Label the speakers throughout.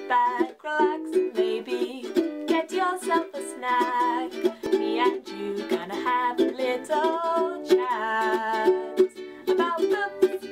Speaker 1: back, relax, and maybe get yourself a snack. Me and you gonna have a little chat about books.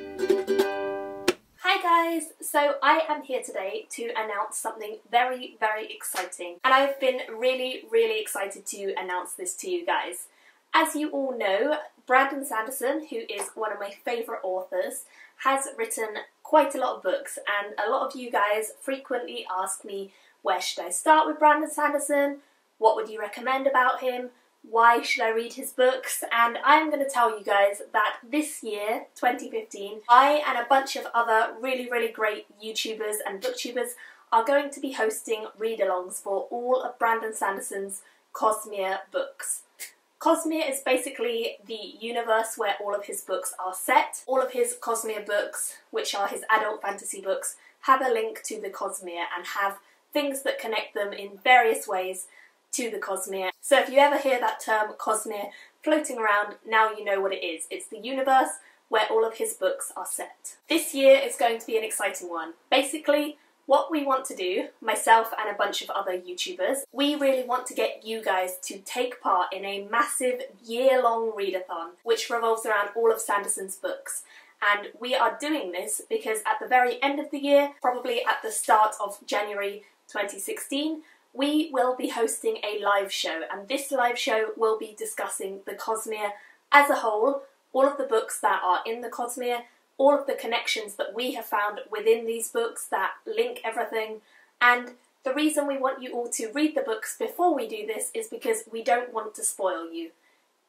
Speaker 1: Hi guys! So I am here today to announce something very, very exciting. And I've been really, really excited to announce this to you guys. As you all know, Brandon Sanderson, who is one of my favourite authors, has written quite a lot of books, and a lot of you guys frequently ask me, where should I start with Brandon Sanderson? What would you recommend about him? Why should I read his books? And I'm going to tell you guys that this year, 2015, I and a bunch of other really, really great YouTubers and booktubers are going to be hosting read-alongs for all of Brandon Sanderson's Cosmere books. Cosmere is basically the universe where all of his books are set. All of his Cosmere books, which are his adult fantasy books, have a link to the Cosmere and have things that connect them in various ways to the Cosmere. So if you ever hear that term Cosmere floating around, now you know what it is. It's the universe where all of his books are set. This year is going to be an exciting one. Basically, what we want to do, myself and a bunch of other YouTubers, we really want to get you guys to take part in a massive year-long readathon, which revolves around all of Sanderson's books. And we are doing this because at the very end of the year, probably at the start of January 2016, we will be hosting a live show, and this live show will be discussing the Cosmere as a whole, all of the books that are in the Cosmere, all of the connections that we have found within these books that link everything. And the reason we want you all to read the books before we do this is because we don't want to spoil you.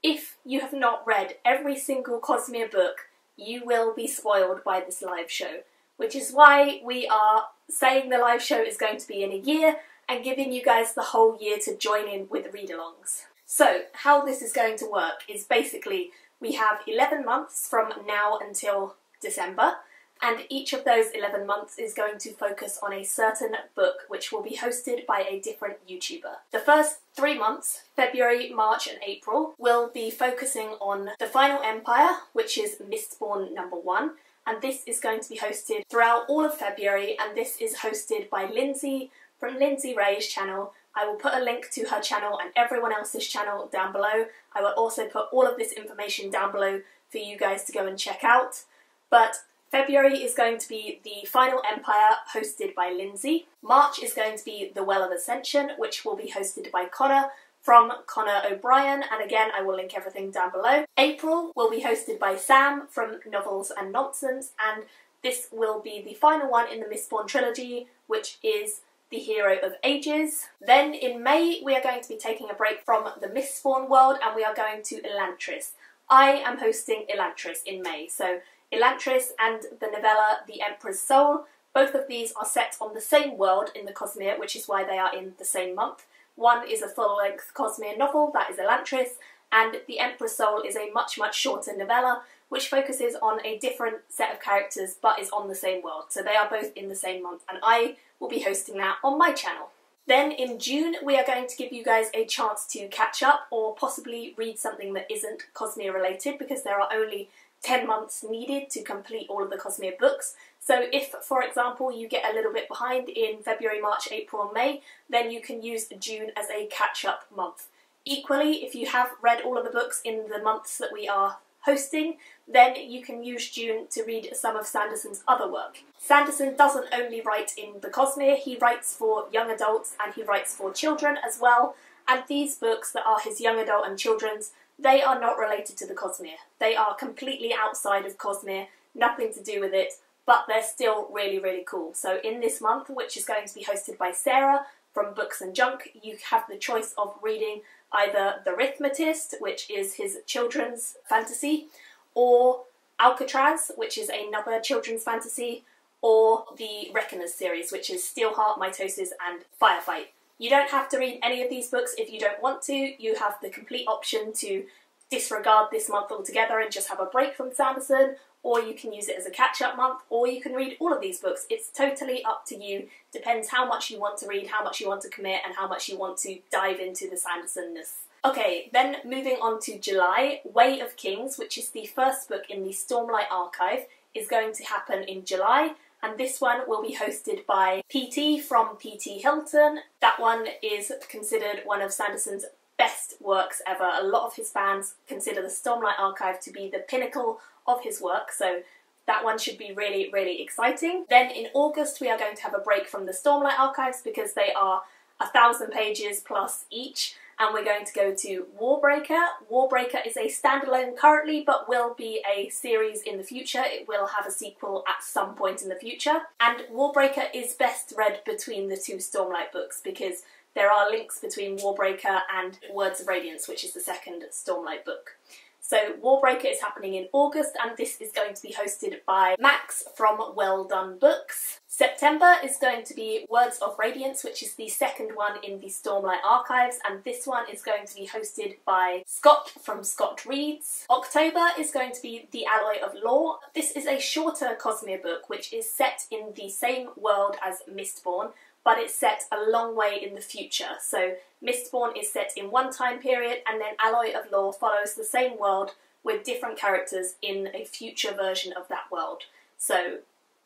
Speaker 1: If you have not read every single Cosmere book, you will be spoiled by this live show, which is why we are saying the live show is going to be in a year and giving you guys the whole year to join in with read-alongs. So how this is going to work is basically we have 11 months from now until December, and each of those 11 months is going to focus on a certain book which will be hosted by a different YouTuber. The first 3 months, February, March and April, will be focusing on The Final Empire, which is Mistborn #1, and this is going to be hosted throughout all of February, and this is hosted by Lindsay from Lindsay Ray's channel. I will put a link to her channel and everyone else's channel down below. I will also put all of this information down below for you guys to go and check out. But February is going to be The Final Empire, hosted by Lindsay. March is going to be The Well of Ascension, which will be hosted by Connor from Connor O'Brien, and again I will link everything down below. April will be hosted by Sam from Novels and Nonsense, and this will be the final one in the Mistborn trilogy, which is The Hero of Ages. Then in May we are going to be taking a break from the Mistborn world and we are going to Elantris. I am hosting Elantris in May, so Elantris and the novella The Emperor's Soul, both of these are set on the same world in the Cosmere, which is why they are in the same month. One is a full-length Cosmere novel, that is Elantris, and The Emperor's Soul is a much, much shorter novella which focuses on a different set of characters but is on the same world. So they are both in the same month, and I will be hosting that on my channel. Then in June we are going to give you guys a chance to catch up or possibly read something that isn't Cosmere related, because there are only 10 months needed to complete all of the Cosmere books. So if, for example, you get a little bit behind in February, March, April and May, then you can use June as a catch-up month. Equally, if you have read all of the books in the months that we are hosting, then you can use June to read some of Sanderson's other work. Sanderson doesn't only write in the Cosmere, he writes for young adults and he writes for children as well, and these books that are his young adult and children's, they are not related to the Cosmere. They are completely outside of Cosmere, nothing to do with it, but they're still really, really cool. So in this month, which is going to be hosted by Sarah from Books and Junk, you have the choice of reading either The Arithmetist, which is his children's fantasy, or Alcatraz, which is another children's fantasy, or the Reckoners series, which is Steelheart, Mitosis and Firefight. You don't have to read any of these books if you don't want to. You have the complete option to disregard this month altogether and just have a break from Sanderson, or you can use it as a catch-up month, or you can read all of these books. It's totally up to you. Depends how much you want to read, how much you want to commit, and how much you want to dive into the Sanderson-ness. Okay, then moving on to July, Way of Kings, which is the first book in the Stormlight Archive, is going to happen in July, and this one will be hosted by PT from PT Hilton. That one is considered one of Sanderson's best works ever. A lot of his fans consider the Stormlight Archive to be the pinnacle of his work, so that one should be really, really exciting. Then in August we are going to have a break from the Stormlight Archives because they are 1,000 pages plus each, and we're going to go to Warbreaker. Warbreaker is a standalone currently, but will be a series in the future. It will have a sequel at some point in the future. And Warbreaker is best read between the two Stormlight books because there are links between Warbreaker and Words of Radiance, which is the second Stormlight book. So Warbreaker is happening in August, and this is going to be hosted by Max from Well Done Books. September is going to be Words of Radiance, which is the second one in the Stormlight Archives, and this one is going to be hosted by Scott from Scott Reads. October is going to be The Alloy of Law. This is a shorter Cosmere book, which is set in the same world as Mistborn, but it's set a long way in the future. So Mistborn is set in one time period, and then Alloy of Law follows the same world with different characters in a future version of that world. So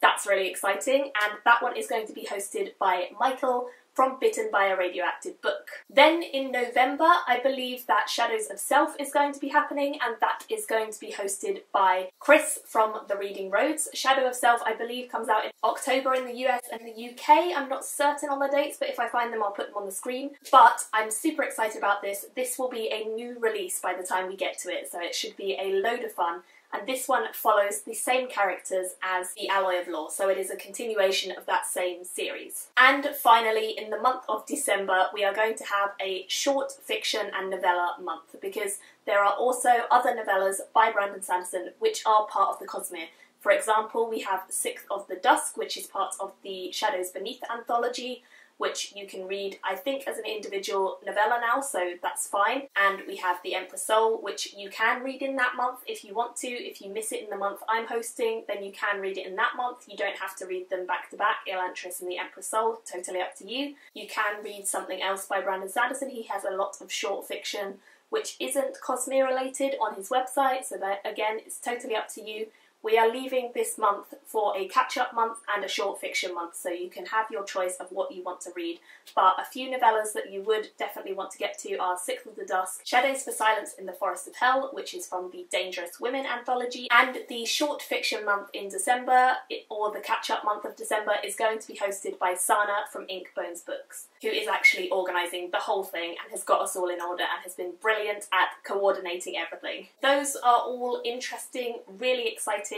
Speaker 1: that's really exciting, and that one is going to be hosted by Michael from Bitten by a Radioactive Book. Then in November, I believe that Shadows of Self is going to be happening, and that is going to be hosted by Chris from The Reading Roads. Shadow of Self, I believe, comes out in October in the US and the UK. I'm not certain on the dates, but if I find them, I'll put them on the screen. But I'm super excited about this. This will be a new release by the time we get to it, so it should be a load of fun. And this one follows the same characters as The Alloy of Law, so it is a continuation of that same series. And finally, in the month of December, we are going to have a short fiction and novella month, because there are also other novellas by Brandon Sanderson which are part of the Cosmere. For example, we have Sixth of the Dusk, which is part of the Shadows Beneath anthology, which you can read, I think, as an individual novella now, so that's fine. And we have The Emperor's Soul, which you can read in that month if you want to. If you miss it in the month I'm hosting, then you can read it in that month. You don't have to read them back to back, Elantris and The Emperor's Soul, totally up to you. You can read something else by Brandon Sanderson. He has a lot of short fiction which isn't Cosmere related on his website, so that, again, it's totally up to you. We are leaving this month for a catch-up month and a short fiction month, so you can have your choice of what you want to read. But a few novellas that you would definitely want to get to are Sixth of the Dusk, Shadows for Silence in the Forest of Hell, which is from the Dangerous Women anthology, and the short fiction month in December, or the catch-up month of December, is going to be hosted by Sana from Ink Bones Books, who is actually organising the whole thing and has got us all in order and has been brilliant at coordinating everything. Those are all interesting, really exciting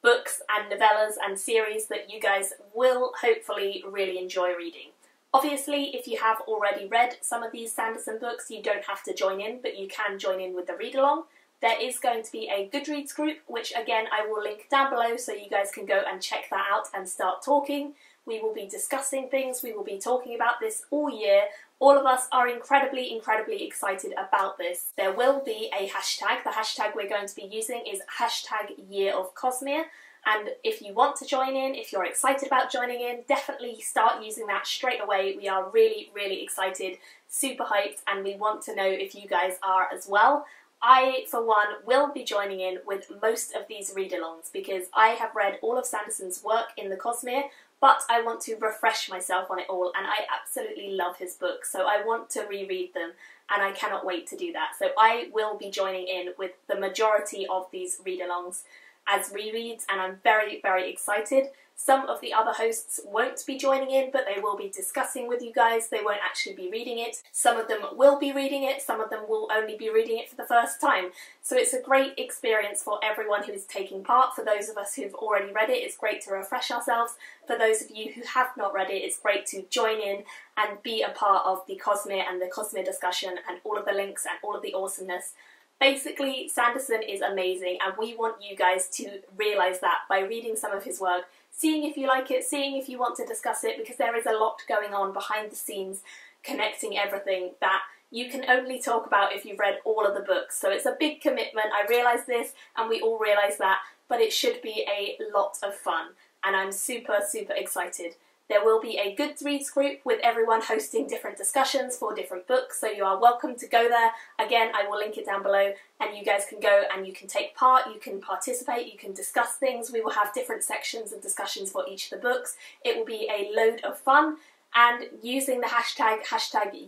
Speaker 1: books and novellas and series that you guys will hopefully really enjoy reading. Obviously, if you have already read some of these Sanderson books, you don't have to join in, but you can join in with the read-along. There is going to be a Goodreads group, which again I will link down below so you guys can go and check that out and start talking. We will be discussing things, we will be talking about this all year. All of us are incredibly, incredibly excited about this. There will be a hashtag. The hashtag we're going to be using is #yearofcosmere. And if you want to join in, if you're excited about joining in, definitely start using that straight away. We are really, really excited, super hyped, and we want to know if you guys are as well. I, for one, will be joining in with most of these read-alongs because I have read all of Sanderson's work in the Cosmere, but I want to refresh myself on it all, and I absolutely love his books, so I want to reread them, and I cannot wait to do that. So I will be joining in with the majority of these read-alongs as rereads, and I'm very, very excited. Some of the other hosts won't be joining in, but they will be discussing with you guys. They won't actually be reading it. Some of them will be reading it, some of them will only be reading it for the first time. So it's a great experience for everyone who is taking part. For those of us who've already read it, it's great to refresh ourselves. For those of you who have not read it, it's great to join in and be a part of the Cosmere and the Cosmere discussion and all of the links and all of the awesomeness. Basically, Sanderson is amazing, and we want you guys to realise that by reading some of his work, seeing if you like it, seeing if you want to discuss it, because there is a lot going on behind the scenes connecting everything that you can only talk about if you've read all of the books. So it's a big commitment, I realise this, and we all realise that, but it should be a lot of fun, and I'm super, super excited There will be a Goodreads group with everyone hosting different discussions for different books, so you are welcome to go there. Again, I will link it down below and you guys can go and you can take part, you can participate, you can discuss things. We will have different sections of discussions for each of the books. It will be a load of fun, and using the hashtag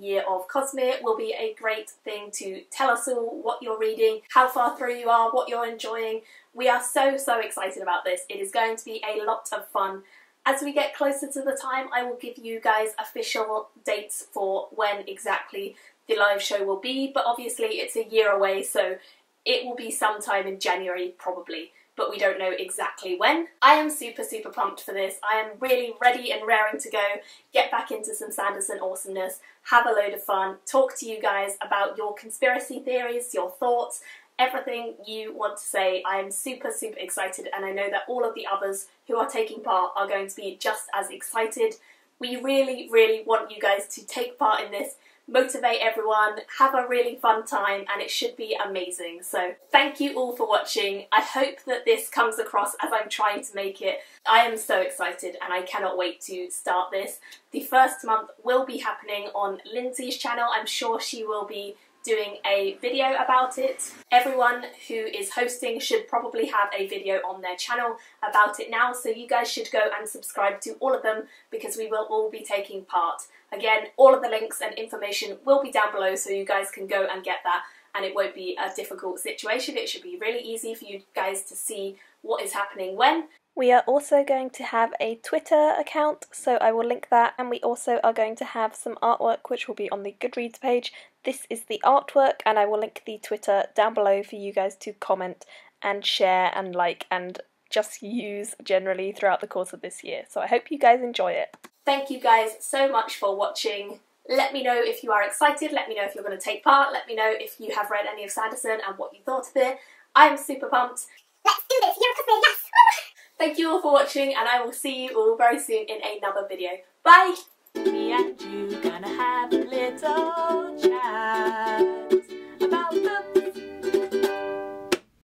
Speaker 1: yearofcosmere will be a great thing to tell us all what you're reading, how far through you are, what you're enjoying. We are so excited about this. It is going to be a lot of fun. As we get closer to the time, I will give you guys official dates for when exactly the live show will be, but obviously it's a year away, so it will be sometime in January probably, but we don't know exactly when. I am super pumped for this. I am really ready and raring to go, get back into some Sanderson awesomeness, have a load of fun, talk to you guys about your conspiracy theories, your thoughts, everything you want to say. I am super excited, and I know that all of the others who are taking part are going to be just as excited. We really want you guys to take part in this, motivate everyone, have a really fun time, and it should be amazing. So thank you all for watching. I hope that this comes across as I'm trying to make it. I am so excited and I cannot wait to start this. The first month will be happening on Lindsay's channel. I'm sure she will be doing a video about it. Everyone who is hosting should probably have a video on their channel about it now, so you guys should go and subscribe to all of them because we will all be taking part. Again, all of the links and information will be down below, so you guys can go and get that, and it won't be a difficult situation. It should be really easy for you guys to see what is happening when.
Speaker 2: We are also going to have a Twitter account, so I will link that, and we also are going to have some artwork which will be on the Goodreads page. This is the artwork, and I will link the Twitter down below for you guys to comment and share and like and just use generally throughout the course of this year. So I hope you guys enjoy it.
Speaker 1: Thank you guys so much for watching. Let me know if you are excited, let me know if you're going to take part, let me know if you have read any of Sanderson and what you thought of it. I am super pumped.
Speaker 3: Let's do this! Year of Cosmere, yes!
Speaker 1: Thank you all for watching, and I will see you all very soon in another video. Bye! Me and you gonna have a little chat about the